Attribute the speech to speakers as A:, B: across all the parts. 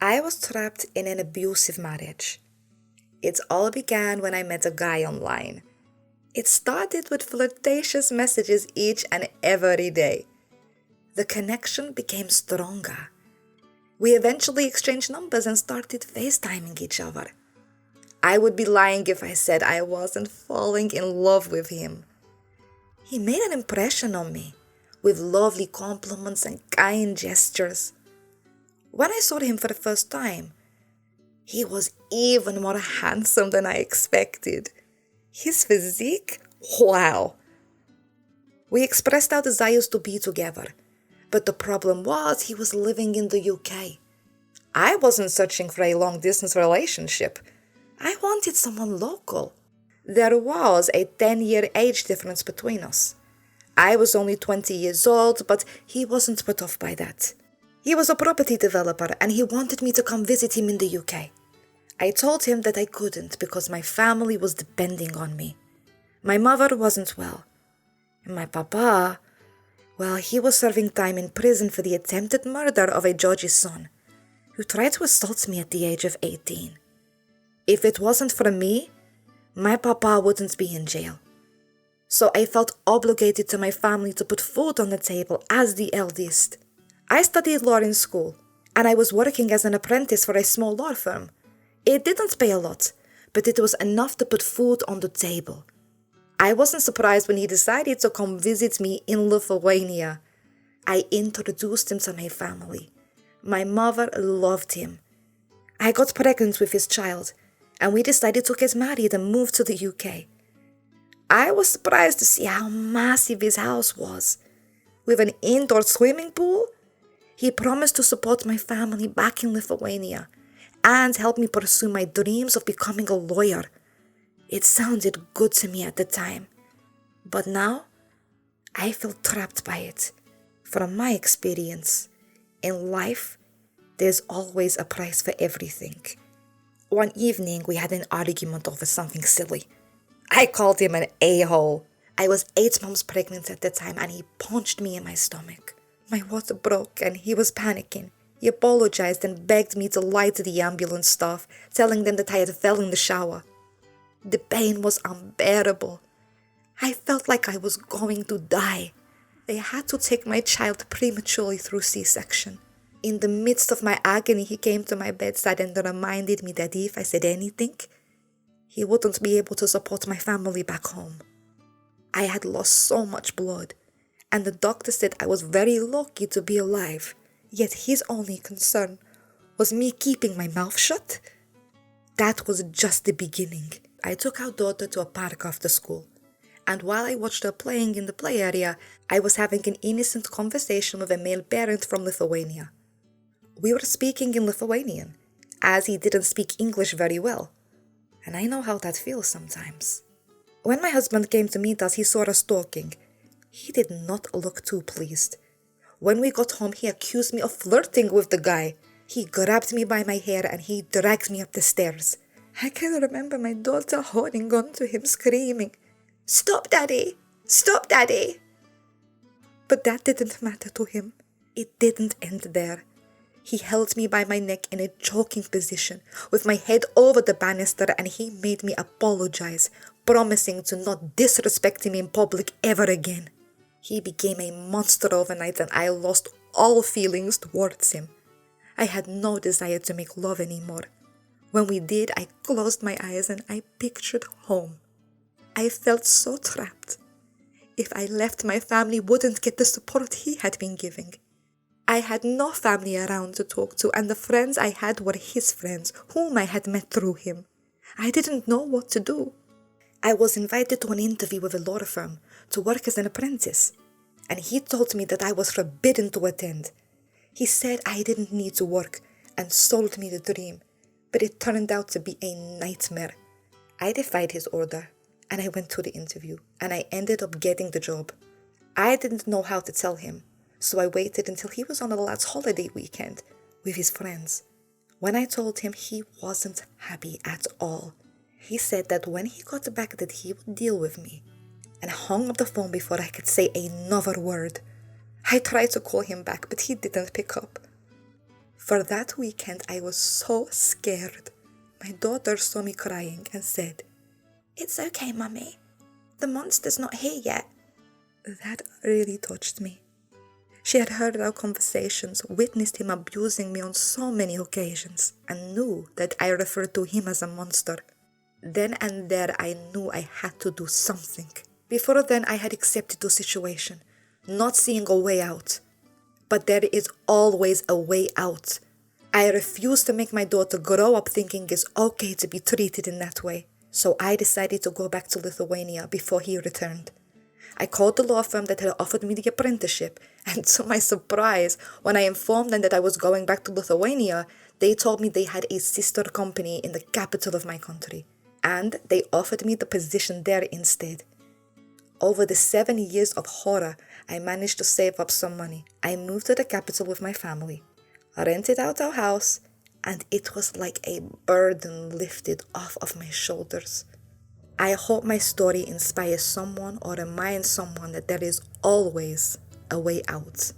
A: I was trapped in an abusive marriage. It all began when I met a guy online. It started with flirtatious messages each and every day. The connection became stronger. We eventually exchanged numbers and started FaceTiming each other. I would be lying if I said I wasn't falling in love with him. He made an impression on me, with lovely compliments and kind gestures. When I saw him for the first time, he was even more handsome than I expected. His physique? Wow! We expressed our desires to be together, but the problem was he was living in the UK. I wasn't searching for a long-distance relationship. I wanted someone local. There was a 10-year age difference between us. I was only 20 years old, but he wasn't put off by that. He was a property developer and he wanted me to come visit him in the UK. I told him that I couldn't because my family was depending on me. My mother wasn't well. And my papa, well, he was serving time in prison for the attempted murder of a judge's son, who tried to assault me at the age of 18. If it wasn't for me, my papa wouldn't be in jail. So I felt obligated to my family to put food on the table as the eldest. I studied law in school, and I was working as an apprentice for a small law firm. It didn't pay a lot, but it was enough to put food on the table. I wasn't surprised when he decided to come visit me in Lithuania. I introduced him to my family. My mother loved him. I got pregnant with his child, and we decided to get married and move to the UK. I was surprised to see how massive his house was. With an indoor swimming pool, he promised to support my family back in Lithuania and help me pursue my dreams of becoming a lawyer. It sounded good to me at the time, but now I feel trapped by it. From my experience, in life, there's always a price for everything. One evening, we had an argument over something silly. I called him an a-hole. I was 8 months pregnant at the time and he punched me in my stomach. My water broke and he was panicking. He apologized and begged me to lie to the ambulance staff, telling them that I had fell in the shower. The pain was unbearable. I felt like I was going to die. They had to take my child prematurely through C-section. In the midst of my agony, he came to my bedside and reminded me that if I said anything, he wouldn't be able to support my family back home. I had lost so much blood, and the doctor said I was very lucky to be alive, yet his only concern was me keeping my mouth shut. That was just the beginning. I took our daughter to a park after school, and while I watched her playing in the play area, I was having an innocent conversation with a male parent from Lithuania. We were speaking in Lithuanian, as he didn't speak English very well, and I know how that feels sometimes. When my husband came to meet us, he saw us talking. He did not look too pleased. When we got home, he accused me of flirting with the guy. He grabbed me by my hair and he dragged me up the stairs. I can remember my daughter holding on to him, screaming, "Stop, Daddy! Stop, Daddy!" But that didn't matter to him. It didn't end there. He held me by my neck in a choking position, with my head over the banister, and he made me apologize, promising to not disrespect him in public ever again. He became a monster overnight, and I lost all feelings towards him. I had no desire to make love anymore. When we did, I closed my eyes and I pictured home. I felt so trapped. If I left, my family wouldn't get the support he had been giving. I had no family around to talk to, and the friends I had were his friends, whom I had met through him. I didn't know what to do. I was invited to an interview with a law firm to work as an apprentice, and he told me that I was forbidden to attend. He said I didn't need to work and sold me the dream, but it turned out to be a nightmare. I defied his order, and I went to the interview, and I ended up getting the job. I didn't know how to tell him, so I waited until he was on a lad's holiday weekend with his friends. When I told him, he wasn't happy at all. He said that when he got back that he would deal with me, and hung up the phone before I could say another word. I tried to call him back, but he didn't pick up. For that weekend, I was so scared. My daughter saw me crying and said, "It's okay, Mummy. The monster's not here yet." That really touched me. She had heard our conversations, witnessed him abusing me on so many occasions, and knew that I referred to him as a monster. Then and there I knew I had to do something. Before then I had accepted the situation, not seeing a way out. But there is always a way out. I refused to make my daughter grow up thinking it's okay to be treated in that way. So I decided to go back to Lithuania before he returned. I called the law firm that had offered me the apprenticeship, and to my surprise, when I informed them that I was going back to Lithuania, they told me they had a sister company in the capital of my country, and they offered me the position there instead. Over the 7 years of horror, I managed to save up some money. I moved to the capital with my family, rented out our house, and it was like a burden lifted off of my shoulders. I hope my story inspires someone or reminds someone that there is always a way out.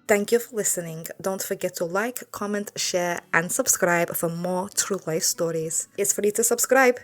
A: Thank you for listening. Don't forget to like, comment, share, and subscribe for more true life stories. It's free to subscribe.